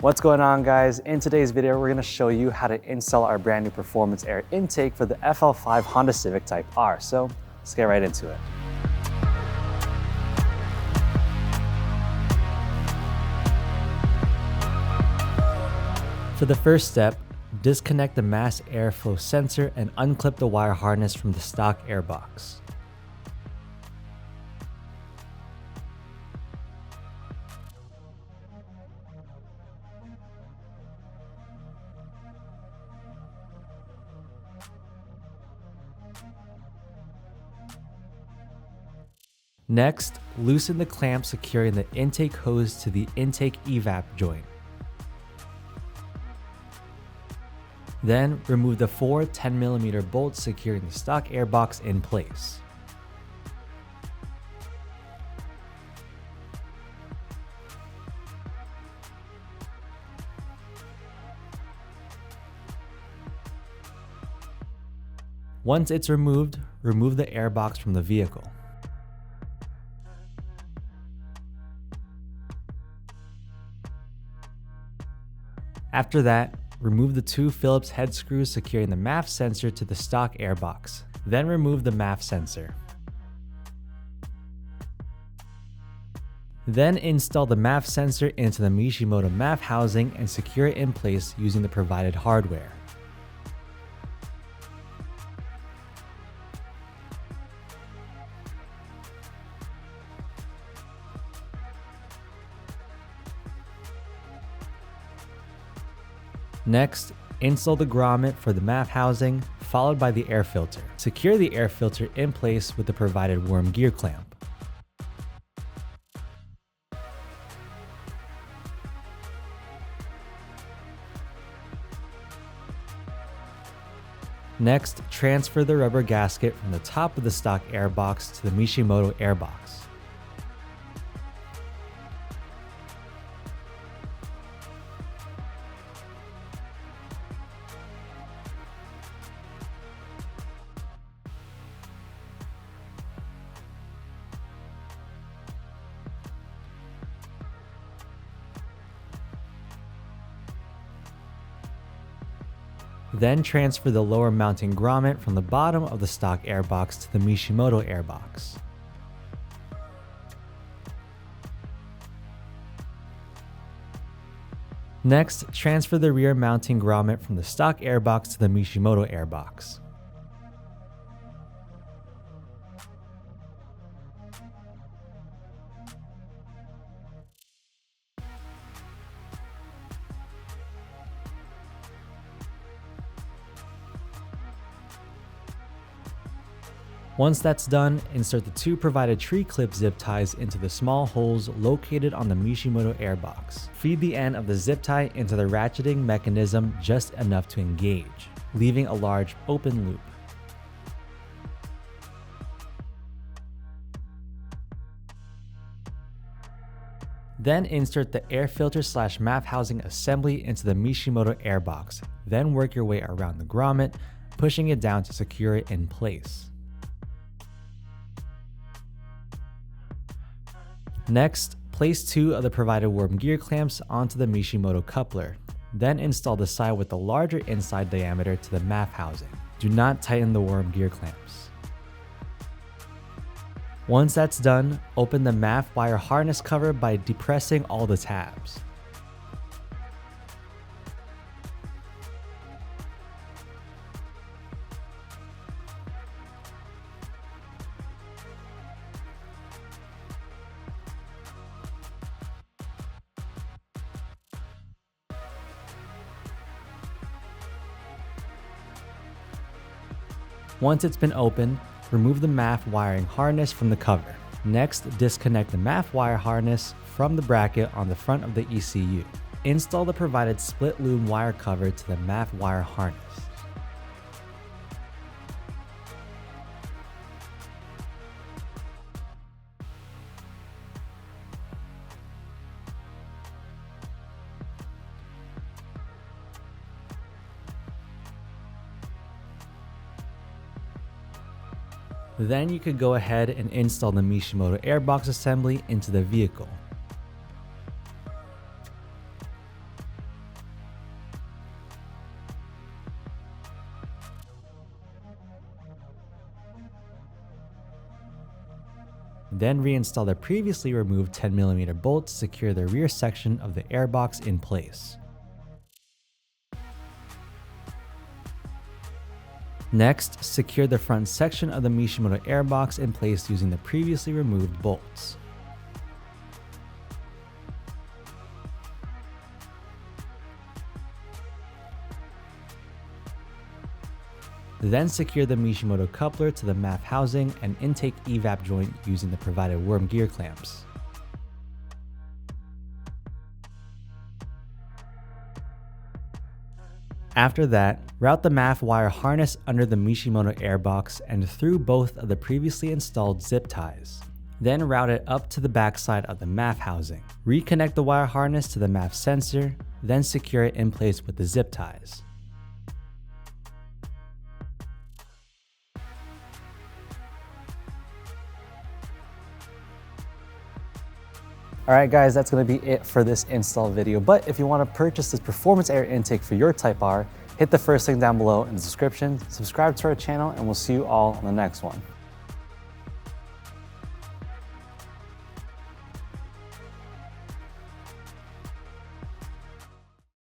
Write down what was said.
What's going on, guys? In today's video, we're going to show you how to install our brand new performance air intake for the FL5 Honda Civic Type R. So let's get right into it. For the first step, disconnect the mass airflow sensor and unclip the wire harness from the stock airbox. Next, loosen the clamp securing the intake hose to the intake evap joint. Then, remove the four 10mm bolts securing the stock airbox in place. Once it's removed, remove the airbox from the vehicle. After that, remove the two Phillips head screws securing the MAF sensor to the stock airbox. Then remove the MAF sensor. Then install the MAF sensor into the Mishimoto MAF housing and secure it in place using the provided hardware. Next, install the grommet for the MAF housing, followed by the air filter. Secure the air filter in place with the provided worm gear clamp. Next, transfer the rubber gasket from the top of the stock airbox to the Mishimoto airbox. Then transfer the lower mounting grommet from the bottom of the stock airbox to the Mishimoto airbox. Next, transfer the rear mounting grommet from the stock airbox to the Mishimoto airbox. Once that's done, insert the two provided tree clip zip ties into the small holes located on the Mishimoto airbox. Feed the end of the zip tie into the ratcheting mechanism just enough to engage, leaving a large open loop. Then insert the air filter / MAF housing assembly into the Mishimoto airbox. Then work your way around the grommet, pushing it down to secure it in place. Next, place two of the provided worm gear clamps onto the Mishimoto coupler. Then install the side with the larger inside diameter to the MAF housing. Do not tighten the worm gear clamps. Once that's done, open the MAF wire harness cover by depressing all the tabs. Once it's been opened, remove the MAF wiring harness from the cover. Next, disconnect the MAF wire harness from the bracket on the front of the ECU. Install the provided split loom wire cover to the MAF wire harness. Then you could go ahead and install the Mishimoto airbox assembly into the vehicle. Then reinstall the previously removed 10mm bolt to secure the rear section of the airbox in place. Next, secure the front section of the Mishimoto airbox in place using the previously removed bolts. Then secure the Mishimoto coupler to the MAF housing and intake evap joint using the provided worm gear clamps. After that, route the MAF wire harness under the Mishimoto airbox and through both of the previously installed zip ties. Then route it up to the backside of the MAF housing. Reconnect the wire harness to the MAF sensor, then secure it in place with the zip ties. Alright guys, that's going to be it for this install video, but if you want to purchase this performance air intake for your Type R, hit the first link down below in the description, subscribe to our channel, and we'll see you all on the next one.